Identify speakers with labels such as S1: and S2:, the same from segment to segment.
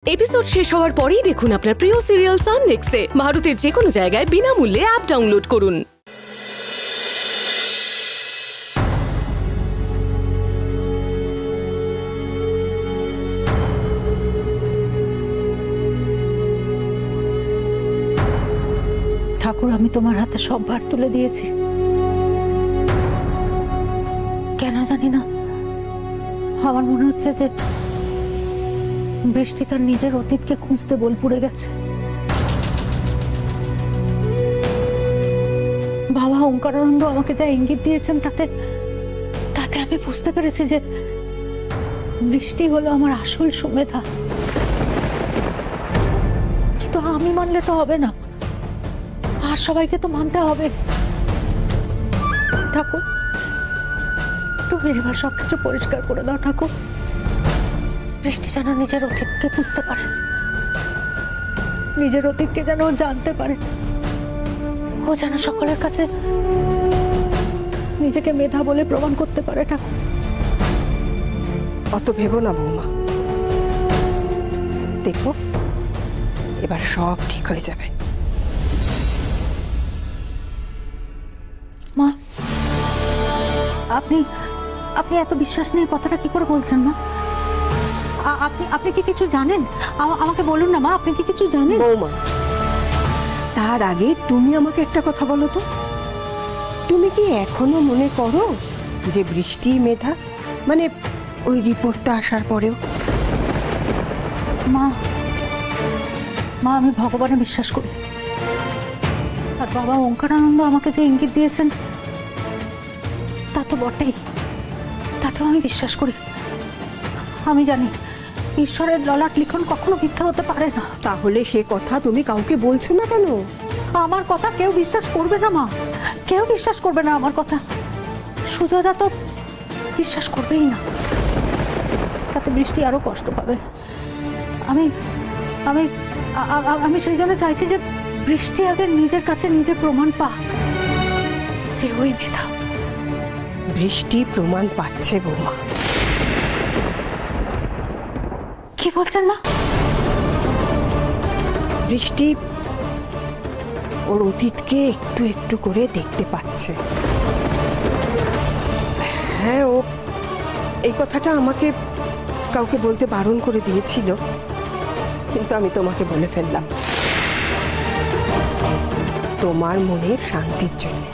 S1: Episode শেষ হওয়ার পরেই দেখুন আপনার প্রিয় সিরিয়াল সান নেক্সটে ভারতের যে কোনো জায়গায় বিনামূল্যে অ্যাপ ডাউনলোড করুন।
S2: ঠাকুর, আমি তোমার হাতে সব ভার তুলে দিয়েছি। কেন জানি না, আমার মনে হচ্ছে যে বৃষ্টি তার নিজের অতীতকে খুঁজতে বোলপুরে গেছে। বাবা ওঙ্কারানন্দ আমাকে যা ইঙ্গিত দিয়েছেন তাতে আমি বুঝতে পেরেছি যে বৃষ্টি হলো আমার আসল সুমেধা। কিন্তু আমি মানলে তো হবে না, আর সবাইকে তো মানতে হবে। ঠাকুর, তুমি এবার সবকিছু পরিষ্কার করে দাও ঠাকুর। বৃষ্টি যেন নিজের অতীতকে বুঝতে পারে, নিজের অতীতকে যেন ও জানতে পারে, ও যেন সকলের কাছে নিজেকে মেধা বলে প্রমাণ করতে পারে। ঠাকুর,
S3: অত ভেবো না বৌমা, দেখো এবার সব ঠিক হয়ে যাবে।
S2: মা, আপনি আপনি এত বিশ্বাস নিয়ে কথাটা কি করে বলছেন মা? আপনি কি কিছু জানেন? আমাকে বলুন না মা, আপনি কি কিছু জানেন?
S3: বৌমা, তার আগে তুমি আমাকে একটা কথা বলো তো, তুমি কি এখনো মনে করো যে বৃষ্টি মেধা, মানে ওই রিপোর্টটা আসার পরেও?
S2: মা, আমি ভগবানে বিশ্বাস করি, আর বাবা ওঙ্কারানন্দ আমাকে যে ইঙ্গিত দিয়েছেন তা তো বটেই, তাতেও আমি বিশ্বাস করি। আমি জানি ঈশ্বরের ললাট লিখন কখনো মিথ্যা হতে পারে না।
S3: তাহলে সে কথা তুমি কাউকে বলছো না কেন?
S2: আমার কথা কেউ বিশ্বাস করবে না মা, কেউ বিশ্বাস করবে না আমার কথা। সুজাতা তো বিশ্বাস করবেই না, তাতে বৃষ্টি আরো কষ্ট পাবে। আমি আমি আমি সেই জন্য চাইছি যে বৃষ্টি আগে নিজের কাছে নিজে প্রমাণ পা যে ওই মেধা।
S3: বৃষ্টি প্রমাণ পাচ্ছে বৌমা।
S2: কি বলছেন মা?
S3: বৃষ্টি ওর অতীতকে একটু একটু করে দেখতে পাচ্ছে। হ্যাঁ, ও এই কথাটা আমাকে কাউকে বলতে বারণ করে দিয়েছিল, কিন্তু আমি তোমাকে বলে ফেললাম তোমার মনের শান্তির জন্য।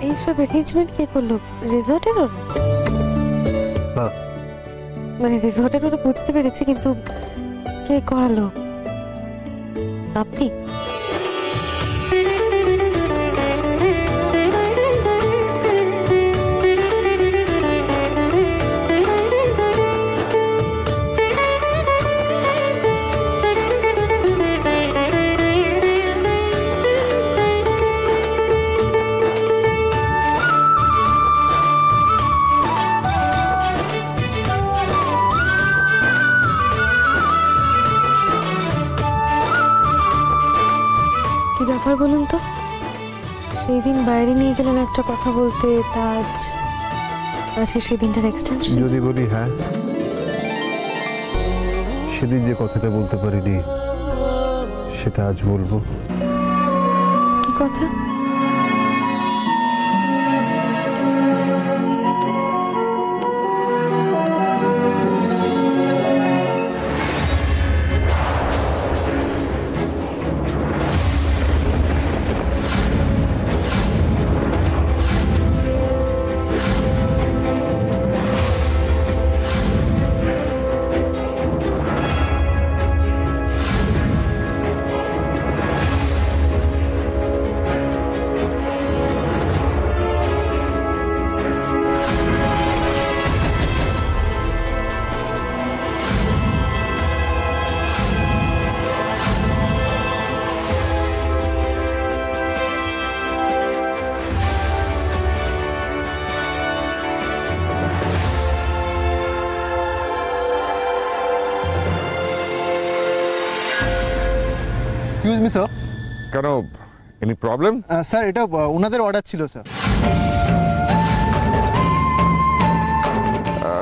S4: এইসব অ্যারেঞ্জমেন্ট কে করলো? রিসর্টের ওরা? মানে রিসর্টের ওরা বুঝতে পেরেছে, কিন্তু কে করালো? আপনি? কি ব্যাপার বলুন তো? সেই দিন বাইরে নিয়ে গেলেন একটা কথা বলতে, তা আজকে সেই দিনটার এক্সটেনশন।
S5: যদি বলি হ্যাঁ, সেদিন যে কথাটা বলতে পারিনি সেটা আজ বলবো।
S4: কি কথা?
S6: Excuse me sir.
S7: কেন, এনি প্রবলেম?
S6: স্যার এটা ওনাদের অর্ডার ছিল স্যার।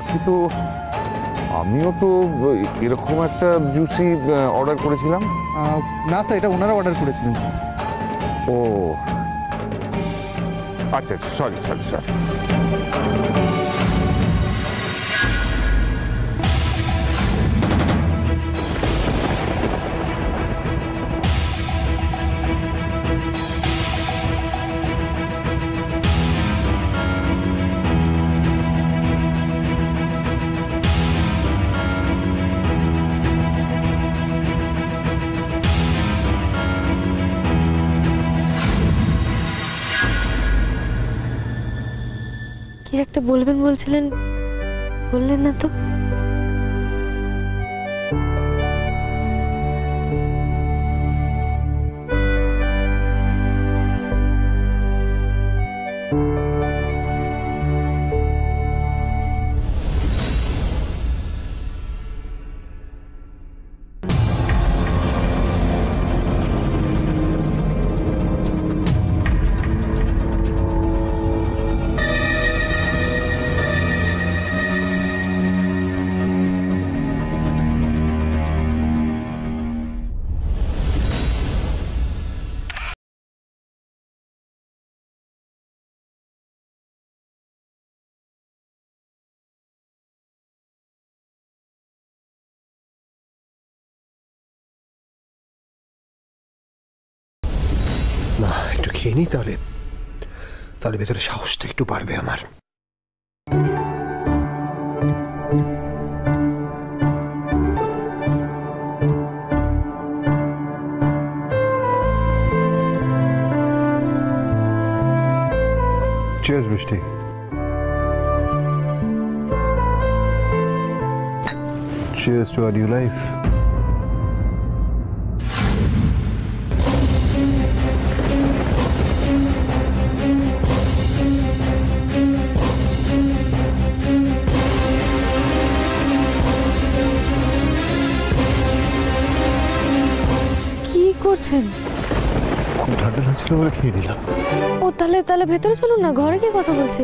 S7: কিন্তু আমিও তো এরকম একটা জুসি অর্ডার করেছিলাম।
S6: না স্যার, এটা ওনারা অর্ডার করেছিলেন স্যার।
S7: ও আচ্ছা আচ্ছা, সরি সরি সরি।
S4: কি একটা বলবেন বলছিলেন, বললেন না তো?
S8: না, একটু খেয়ে নিই, তাহলে তাহলে ভেতরে সাহসটা একটু বাড়বে আমার।
S5: চিয়ার্স বৃষ্টি। Cheers to a new life.
S4: করছেন?
S5: খুব ঠান্ডা লাগছিল বলে খেয়ে নিলাম।
S4: ও তাহলে ভেতরে চলুন না, ঘরে গিয়ে কথা বলছি।